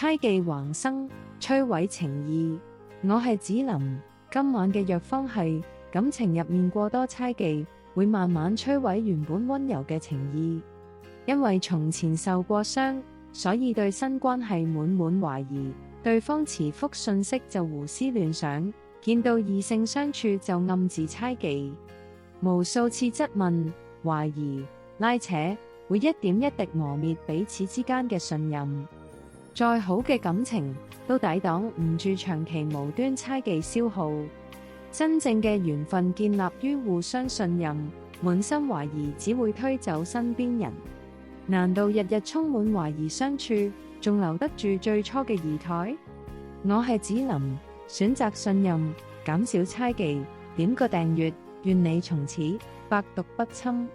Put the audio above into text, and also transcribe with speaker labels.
Speaker 1: 猜忌橫生，摧毀情誼。我係子琳，今晚嘅藥方係感情入面過多猜忌，會慢慢摧毀原本溫柔嘅情誼。因為從前受過傷，所以對新關係滿滿懷疑，對方遲覆訊息就胡思亂想，見到異性相處就暗自猜忌，無數次質問、懷疑、拉扯，會一點一滴磨滅彼此之間嘅信任。再好嘅感情都抵擋唔住長期無端猜忌消耗。真正嘅緣分建立於互相信任，滿心懷疑只會推走身邊人。難道日日充滿懷疑相處，仲留得住最初嘅儀態？我係子琳，選擇信任，減少猜忌，點個訂閱，願你從此百毒不侵。